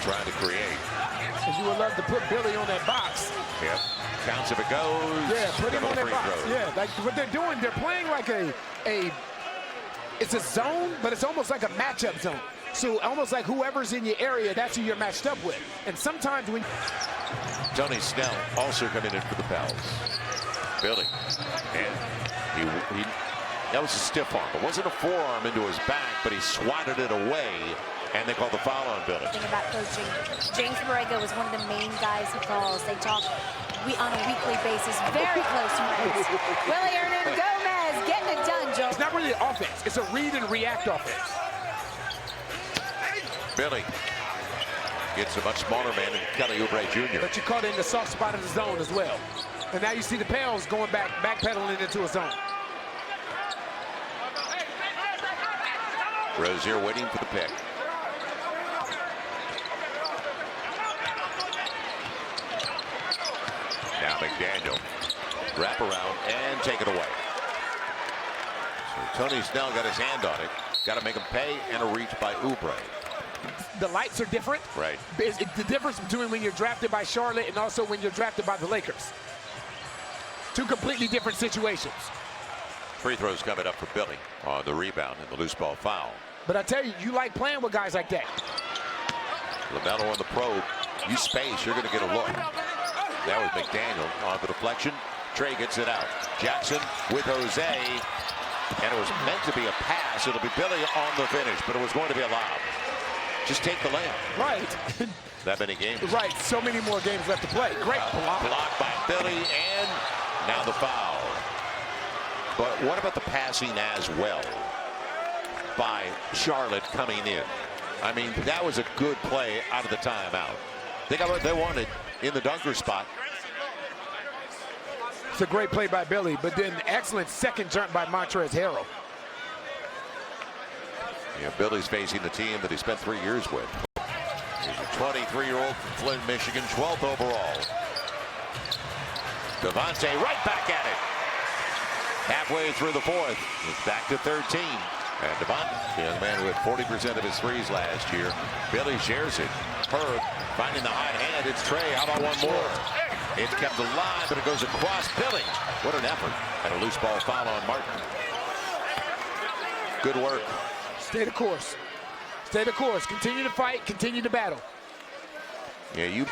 trying to create. Because you would love to put Billy on that box. Yep. Counts if it goes. Yeah, put him on that free box. throw. Yeah, like what they're doing, they're playing like it's a zone, but it's almost like a matchup zone. So almost like whoever's in your area, that's who you're matched up with. And sometimes when Tony Snell also coming in for the Pels. Billy. And he that was a stiff arm. It wasn't a forearm into his back, but he swatted it away. And they called the foul on Billy. Thing about coaching, James Borrego is one of the main guys he calls. They talk on a weekly basis, very close friends. Willy Hernangómez getting it done, Joe. it's not really an offense, it's a read and react offense. Billy gets a much smaller man than Kelly Oubre Jr. But you caught it in the soft spot of the zone as well. And now you see the Pels going backpedaling into a zone. Rozier waiting for the pick. Now McDaniel, wrap around and take it away. So Tony Snell got his hand on it. Got to make him pay, and a reach by Oubre. The lights are different. Right. It's the difference between when you're drafted by Charlotte and also when you're drafted by the Lakers. Two completely different situations. Free throws coming up for Billy on the rebound and the loose ball foul. But I tell you, you like playing with guys like that. LaMelo on the probe. You space, you're going to get a look. That was McDaniel on the deflection. Trey gets it out. Jackson with Jose. And it was meant to be a pass. It'll be Billy on the finish, but it was going to be a lob. Just take the layup. Right. That many games. Right. So many more games left to play. Great block. Blocked by Billy, and now the foul. But what about the passing as well by Charlotte coming in? I mean, that was a good play out of the timeout. They got what they wanted in the dunker spot. It's a great play by Billy, but then excellent second jump by Montrezl Harrell. Yeah, Billy's facing the team that he spent 3 years with. He's a 23-year-old from Flint, Michigan, 12th overall. Devontae right back at it. Halfway through the fourth, he's back to 13. And Devontae, young man who had 40% of his threes last year. Billy shares it. Herb finding the hot hand. It's Trey. How about one more? It's kept alive, but it goes across Billy. What an effort. And a loose ball foul on Martin. Good work. Stay the course. Stay the course. Continue to fight. Continue to battle. Yeah,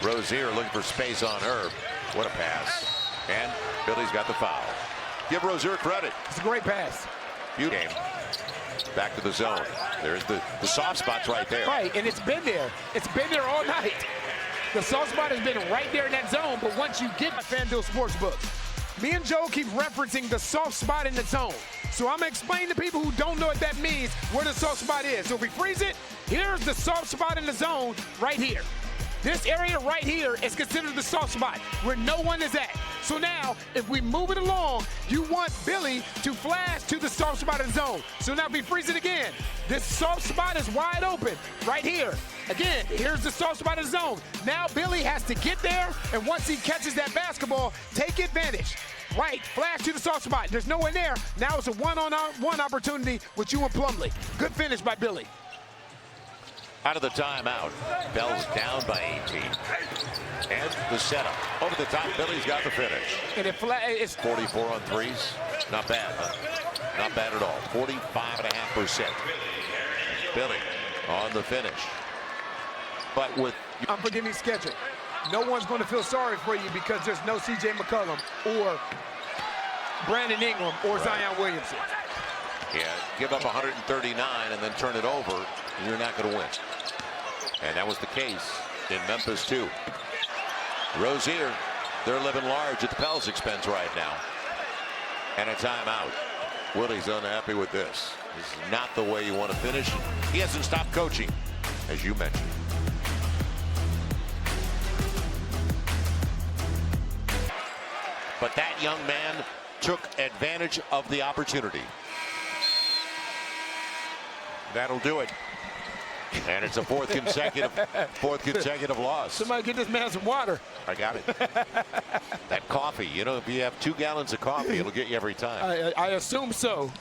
Rozier looking for space on Herb. What a pass. And Billy's got the foul. Give Rozier credit. It's a great pass. Game. Back to the zone. There's the soft spots right there. Right, and it's been there. It's been there all night. The soft spot has been right there in that zone, but once you get my FanDuel Sportsbook, me and Joe keep referencing the soft spot in the zone. So I'm going to explain to people who don't know what that means where the soft spot is. So if we freeze it, here's the soft spot in the zone right here. This area right here is considered the soft spot where no one is at. So now, if we move it along, you want Billy to flash to the soft spot of the zone. So now if we freeze it again, this soft spot is wide open right here. Again, here's the soft spot of the zone. Now Billy has to get there, and once he catches that basketball, take advantage. Right, flash to the soft spot. There's no one there. Now it's a one-on-one opportunity with you and Plumlee. Good finish by Billy. Out of the timeout. Bell's down by 18. And the setup. Over the top, Billy's got the finish. And it's 44 on threes. Not bad, huh? Not bad at all. 45.5%. Billy on the finish. But with... unforgiving schedule. No one's going to feel sorry for you because there's no C.J. McCollum or Brandon Ingram or Zion Williamson. Yeah, give up 139 and then turn it over, you're not going to win. And that was the case in Memphis, too. Rozier, they're living large at the Pels' expense right now. And a timeout. Willie's unhappy with this. This is not the way you want to finish. He hasn't stopped coaching, as you mentioned. But that young man took advantage of the opportunity. That'll do it. And it's a fourth consecutive loss. Somebody get this man some water. I got it. That coffee, you know, if you have 2 gallons of coffee, it'll get you every time. I assume so.